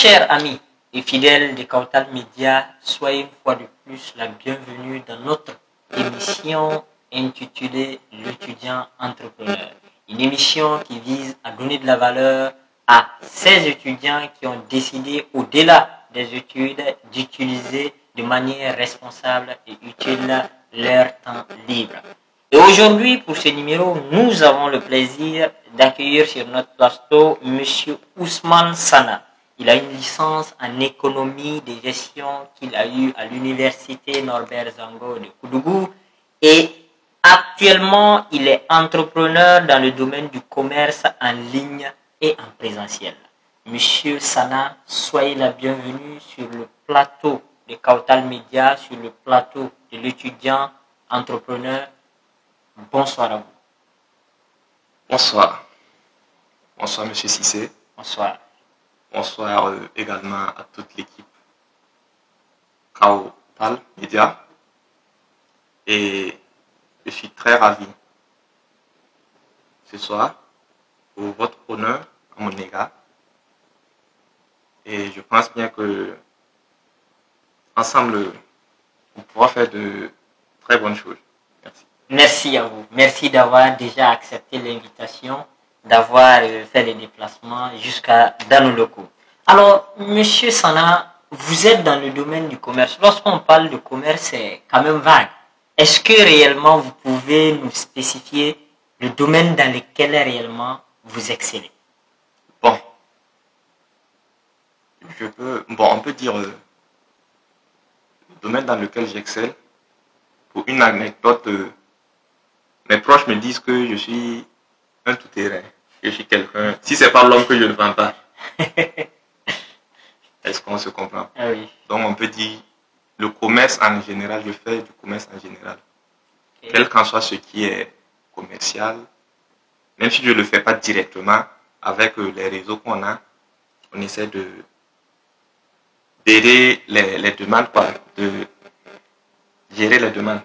chers amis et fidèles de Kautal Media, soyez une fois de plus la bienvenue dans notre émission intitulée L'étudiant entrepreneur. Une émission qui vise à donner de la valeur à ces étudiants qui ont décidé, au-delà des études, d'utiliser de manière responsable et utile leur temps libre. Et aujourd'hui, pour ce numéro, nous avons le plaisir d'accueillir sur notre plateau M. Ousmane Sana. Il a une licence en économie de gestion qu'il a eue à l'université Norbert Zango de Koudougou et actuellement, il est entrepreneur dans le domaine du commerce en ligne et en présentiel. Monsieur Sana, soyez la bienvenue sur le plateau de Kautal Media, sur le plateau de l'étudiant entrepreneur. Bonsoir à vous. Bonsoir. Bonsoir, Monsieur Cissé. Bonsoir. Bonsoir également à toute l'équipe Kautal Media. Et je suis très ravi ce soir pour votre honneur à mon égard. Et je pense bien que ensemble, on pourra faire de très bonnes choses. Merci. Merci à vous. Merci d'avoir déjà accepté l'invitation, d'avoir fait les déplacements jusqu'à dans nos locaux. Alors, Monsieur Sana, vous êtes dans le domaine du commerce. Lorsqu'on parle de commerce, c'est quand même vague. Est-ce que réellement vous pouvez nous spécifier le domaine dans lequel réellement vous excellez? Bon, on peut dire le domaine dans lequel j'excelle. Pour une anecdote, mes proches me disent que je suis un tout-terrain. Je suis quelqu'un. Si c'est pas l'homme que je ne vends pas. Est-ce qu'on se comprend? Ah oui. Donc on peut dire le commerce en général, je fais du commerce en général. Okay. Quel qu'en soit ce qui est commercial, même si je ne le fais pas directement, avec les réseaux qu'on a, on essaie d'aider les demandes, de gérer les demandes.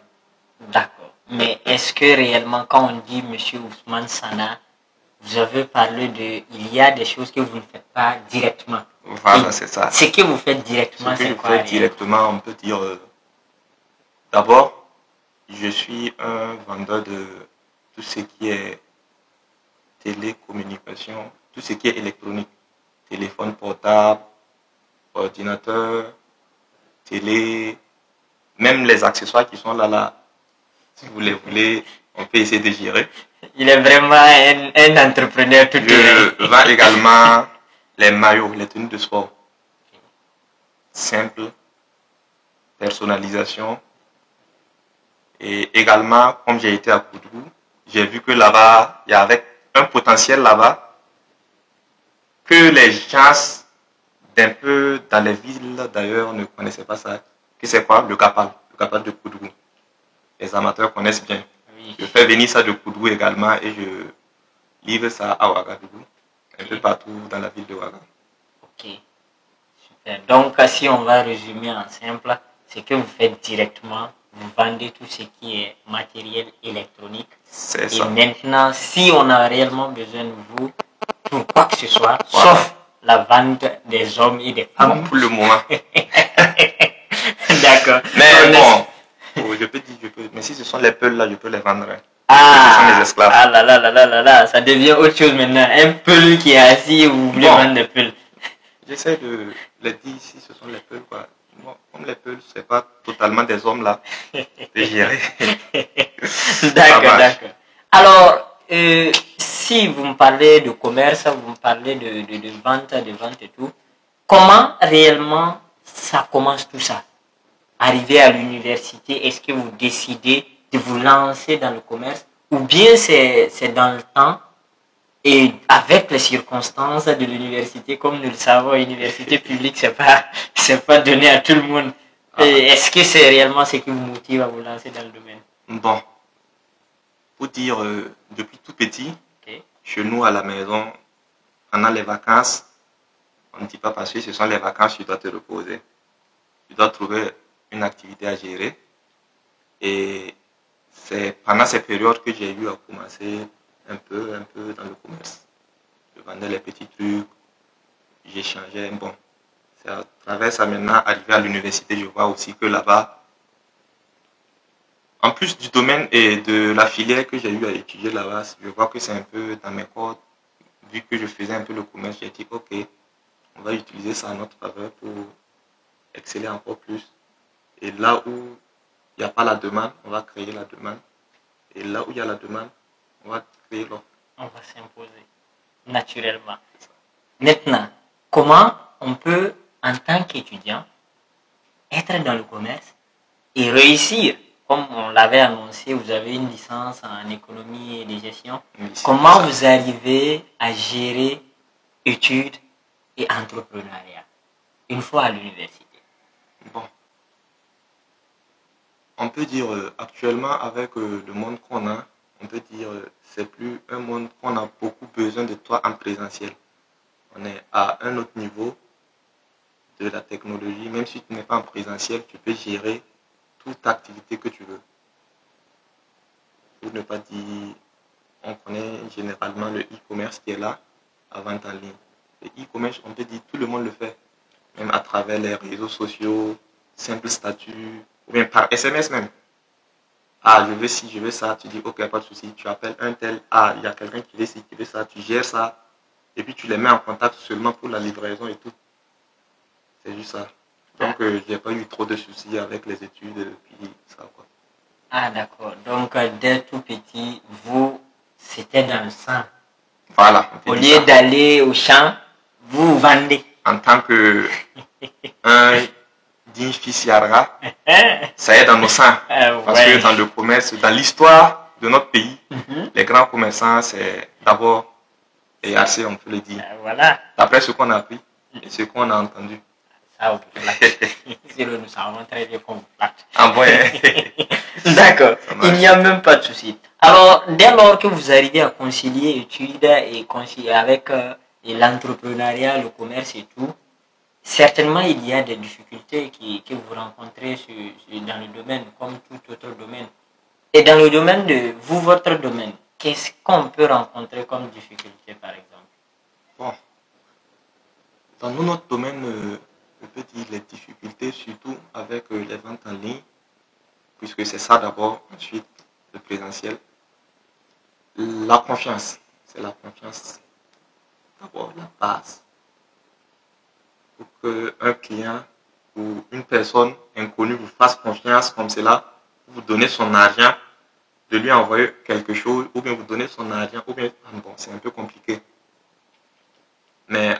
D'accord. Mais est-ce que réellement, quand on dit Monsieur Ousmane Sana, vous avez parlé de, il y a des choses que vous ne faites pas directement. Voilà, c'est ça. Ce que vous faites directement, c'est quoi? Ce que je fais directement, on peut dire, d'abord, je suis un vendeur de tout ce qui est télécommunication, tout ce qui est électronique, téléphone portable, ordinateur, télé, même les accessoires qui sont là, si vous les voulez, on peut essayer de gérer. Il est vraiment un entrepreneur tout Je vends également les maillots, les tenues de sport. Simple, personnalisation. Et également, comme j'ai été à Koudougou, j'ai vu que là-bas, il y avait un potentiel là-bas que les gens d'un peu dans les villes d'ailleurs ne connaissaient pas ça. Que c'est quoi? Le kapal de Koudougou. Les amateurs connaissent bien. Oui. Je fais venir ça de Koudougou également et je livre ça à Ouagadougou, un peu partout dans la ville de Ouagadougou. Ok, super. Donc, si on va résumer en simple, c'est que vous faites directement, vous vendez tout ce qui est matériel électronique. C'est ça. Et maintenant, si on a réellement besoin de vous, pour quoi que ce soit, voilà. Sauf la vente des hommes et des femmes. Pour le moment. D'accord. Mais bon, je peux dire, mais si ce sont les peuls là, je peux les vendre. Ah, ce sont les esclaves. Ah là, ça devient autre chose maintenant. Un peul qui est assis et vous voulez vendre des peuls. J'essaie de les dire si ce sont les peuls, quoi. Bon, comme les peuls, c'est pas totalement des hommes là, de gérer. D'accord. Alors, si vous me parlez de commerce, vous me parlez de vente et tout, comment réellement ça commence tout ça? Arrivé à l'université, est-ce que vous décidez de vous lancer dans le commerce ou bien c'est dans le temps et avec les circonstances de l'université, comme nous le savons, l'université publique, c'est pas donné à tout le monde. Est-ce que c'est réellement ce qui vous motive à vous lancer dans le domaine? Bon, pour dire, depuis tout petit, chez nous à la maison, pendant les vacances, on ne dit pas parce que ce sont les vacances, tu dois te reposer. Tu dois trouver une activité à gérer. Et c'est pendant ces périodes que j'ai eu à commencer un peu dans le commerce. Je vendais les petits trucs, j'échangeais. Bon, C'est à travers ça maintenant, arrivé à l'université, je vois aussi que là-bas, en plus du domaine et de la filière que j'ai eu à étudier là-bas, je vois que c'est un peu dans mes cordes. Vu que je faisais un peu le commerce, j'ai dit ok, on va utiliser ça à notre faveur pour exceller encore plus. Et là où il n'y a pas la demande, on va créer la demande. Et là où il y a la demande, on va créer l'offre. On va s'imposer naturellement. Maintenant, comment on peut, en tant qu'étudiant, être dans le commerce et réussir? Comme on l'avait annoncé, vous avez une licence en économie et de gestion. Comment vous arrivez à gérer études et entrepreneuriat une fois à l'université? Bon. On peut dire actuellement avec le monde qu'on a, on peut dire c'est plus un monde qu'on a beaucoup besoin de toi en présentiel. On est à un autre niveau de la technologie. Même si tu n'es pas en présentiel, tu peux gérer toute activité que tu veux. Pour ne pas dire, on connaît généralement le e-commerce qui est là, à vente en ligne. Le e-commerce, on peut dire tout le monde le fait, même à travers les réseaux sociaux, simple statut, ou bien par SMS même. Ah, je veux ci, je veux ça, tu dis ok, pas de souci, tu appelles un tel, ah, il y a quelqu'un qui veut ci, qui veut ça, tu gères ça, et puis tu les mets en contact seulement pour la livraison et tout. C'est juste ça. Donc, j'ai pas eu trop de soucis avec les études, puis ça, quoi. Ah, d'accord. Donc, dès tout petit, vous, c'était dans le sang. Voilà. Au lieu d'aller au champ, vous vendez. En tant que un digne fils Yara, ça est dans nos sangs. Parce que dans le commerce, dans l'histoire de notre pays, les grands commerçants, c'est d'abord les AC, on peut le dire. Voilà. D'après ce qu'on a appris et ce qu'on a entendu. Ça, vous flatte. Nous savons très bien qu'on vous flatte. Ah bon, D'accord. Il n'y a même pas de souci. Alors, dès lors que vous arrivez à concilier études et concilier avec l'entrepreneuriat, le commerce et tout, certainement il y a des difficultés que vous rencontrez dans le domaine, comme tout autre domaine. Et dans le domaine de vous, votre domaine, qu'est-ce qu'on peut rencontrer comme difficulté, par exemple? Bon. Dans notre domaine, je peux dire les difficultés, surtout avec les ventes en ligne, puisque c'est ça d'abord, ensuite le présentiel. La confiance, c'est la confiance d'abord, la base. Pour qu'un client ou une personne inconnue vous fasse confiance comme cela, vous donnez son argent, de lui envoyer quelque chose, ou bien vous donnez son argent, ou bien, bon, c'est un peu compliqué. Mais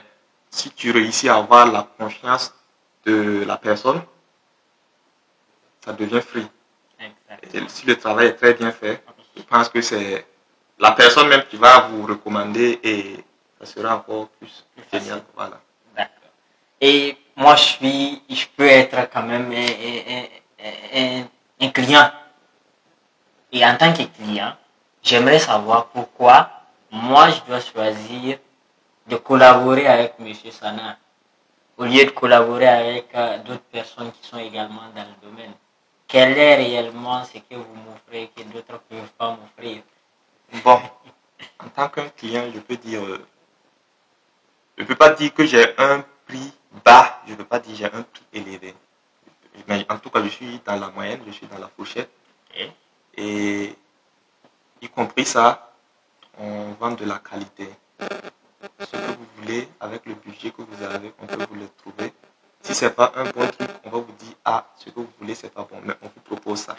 si tu réussis à avoir la confiance de la personne, ça devient free. Et si le travail est très bien fait, je pense que c'est la personne même qui va vous recommander et ça sera encore plus génial. Voilà. D'accord. Et moi, je peux être quand même un client. Et en tant que client, j'aimerais savoir pourquoi moi, je dois choisir de collaborer avec M. Sana au lieu de collaborer avec d'autres personnes qui sont également dans le domaine. Quel est réellement ce que vous m'offrez que d'autres ne peuvent pas m'offrir? Bon, en tant qu'un client, je peux dire, je ne peux pas dire que j'ai un prix bas, je ne peux pas dire que j'ai un prix élevé. Mais en tout cas, je suis dans la moyenne, je suis dans la fourchette. Okay. Et y compris ça, on vend de la qualité. Ce que vous voulez, avec le budget que vous avez, on peut vous le trouver. Si ce n'est pas un bon truc, on va vous dire, ah, ce que vous voulez, c'est pas bon, mais on vous propose ça.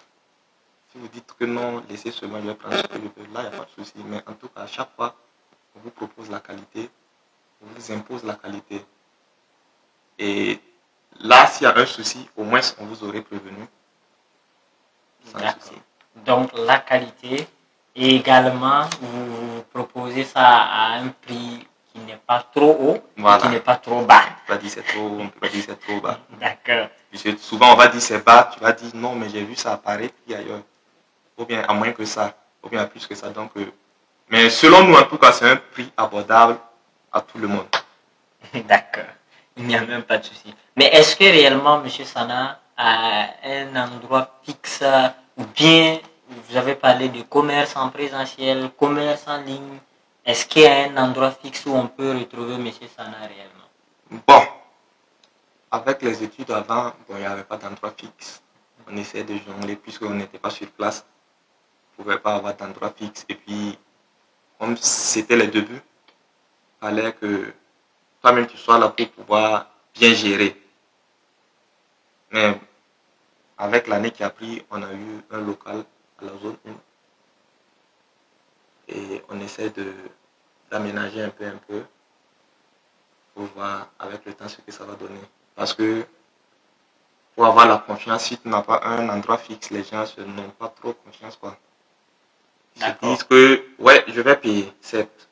Si vous dites que non, laissez seulement, je vais prendre ce que je veux, là, il n'y a pas de souci. Mais en tout cas, à chaque fois, on vous propose la qualité, on vous impose la qualité. Et là, s'il y a un souci, au moins, on vous aurait prévenu. Sans souci. Donc, la qualité, et également, vous proposez ça à un prix qui n'est pas trop haut, voilà, qui n'est pas trop bas. On peut pas dire c'est trop haut, on peut pas dire c'est trop bas. D'accord. Souvent, on va dire c'est bas, tu vas dire non, mais j'ai vu ça apparaître ailleurs. Ou bien à moins que ça, ou bien à plus que ça. Donc, mais selon nous, en tout cas, c'est un prix abordable à tout le monde. D'accord. Il n'y a même pas de souci. Mais est-ce que réellement, M. Sana a un endroit fixe ou bien vous avez parlé de commerce en présentiel, commerce en ligne? Est-ce qu'il y a un endroit fixe où on peut retrouver M. Sana réellement? Bon, avec les études avant, bon, il n'y avait pas d'endroit fixe. On essayait de jongler puisqu'on n'était pas sur place. On ne pouvait pas avoir d'endroit fixe. Et puis, comme c'était les débuts, il fallait que toi-même tu sois là pour pouvoir bien gérer. Mais avec l'année qui a pris, on a eu un local à la zone 1. Et on essaie d'aménager un peu pour voir avec le temps ce que ça va donner. Parce que pour avoir la confiance, si tu n'as pas un endroit fixe, les gens n'ont pas trop confiance, quoi. Ils se disent que, ouais, je vais payer, certes.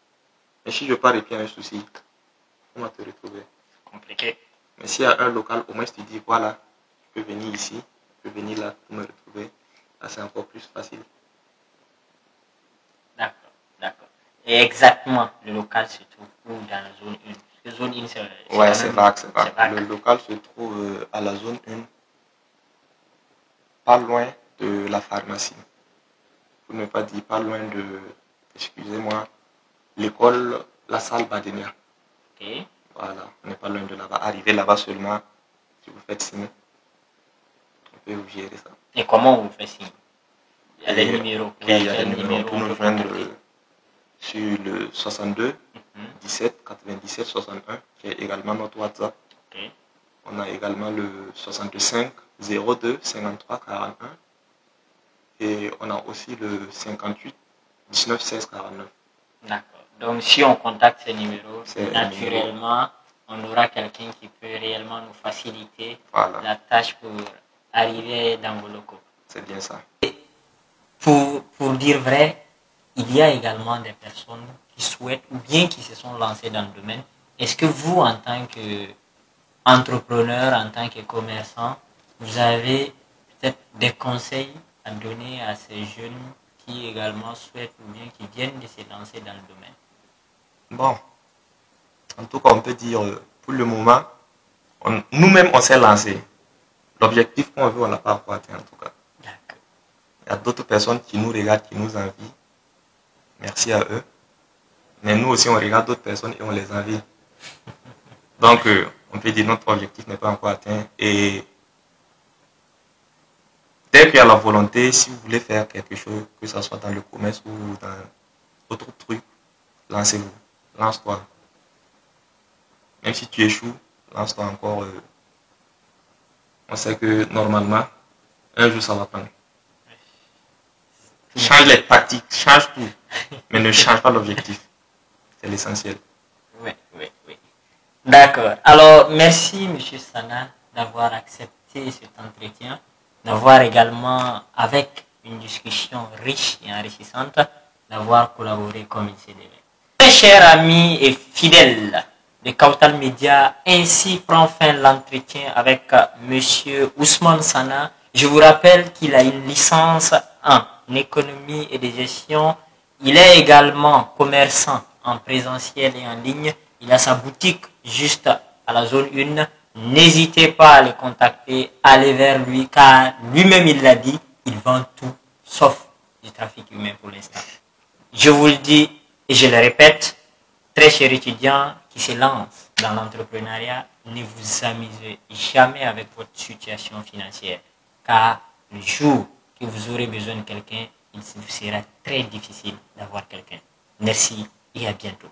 Mais si je pars et puis il y a un souci, comment te retrouver? Compliqué. Mais s'il y a un local, au moins tu dis, voilà, je peux venir ici, je peux venir là pour me retrouver. Là, c'est encore plus facile. D'accord, d'accord. Et exactement, le local se trouve où dans la zone 1? La zone 1, c'est ouais, c'est vague. Le local se trouve à la zone 1, pas loin de la pharmacie. Pour ne pas dire pas loin de, excusez-moi, l'école, la salle Badenia. Ok. Voilà, on n'est pas loin de là-bas. Arrivez là-bas seulement, si vous faites signe, on peut vous gérer ça. Et comment vous faites signe? Il y a des numéros. Oui, il y a des numéros pour nous joindre sur le 62 17 97 61, qui est également notre WhatsApp. Okay. On a également le 65 02 53 41 et on a aussi le 58 19 16 49. D'accord. Donc si on contacte ces numéros, naturellement, on aura quelqu'un qui peut réellement nous faciliter la tâche pour arriver dans vos locaux. C'est bien ça. Pour dire vrai, il y a également des personnes qui souhaitent ou bien qui se sont lancées dans le domaine. Est-ce que vous, en tant qu'entrepreneur, en tant que commerçant, vous avez peut-être des conseils à donner à ces jeunes qui également souhaitent ou bien qui viennent de se lancer dans le domaine? Bon, en tout cas, on peut dire, pour le moment, nous-mêmes, on s'est lancé. L'objectif qu'on veut, on n'a pas encore atteint en tout cas. Il y a d'autres personnes qui nous regardent, qui nous envient. Merci à eux. Mais nous aussi, on regarde d'autres personnes et on les envie. Donc, on peut dire que notre objectif n'est pas encore atteint. Et dès qu'il y a la volonté, si vous voulez faire quelque chose, que ce soit dans le commerce ou dans d'autres trucs, lancez-vous. Lance-toi. Même si tu échoues, lance-toi encore. On sait que normalement, un jour ça va prendre. Change les tactiques, change tout, mais ne change pas l'objectif. C'est l'essentiel. Oui. D'accord. Alors, merci M. Sana d'avoir accepté cet entretien, d'avoir également, avec une discussion riche et enrichissante, d'avoir collaboré comme il se devait. Très chers amis et fidèles de Kautal Media, ainsi prend fin l'entretien avec M. Ousmane Sana. Je vous rappelle qu'il a une licence en économie et de gestion. Il est également commerçant en présentiel et en ligne. Il a sa boutique juste à la zone 1. N'hésitez pas à le contacter, allez vers lui, car lui-même il l'a dit, il vend tout sauf du trafic humain pour l'instant. Je vous le dis et je le répète, très chers étudiants qui se lancent dans l'entrepreneuriat, ne vous amusez jamais avec votre situation financière, car le jour que vous aurez besoin de quelqu'un, il vous sera très difficile d'avoir quelqu'un. Merci et à bientôt.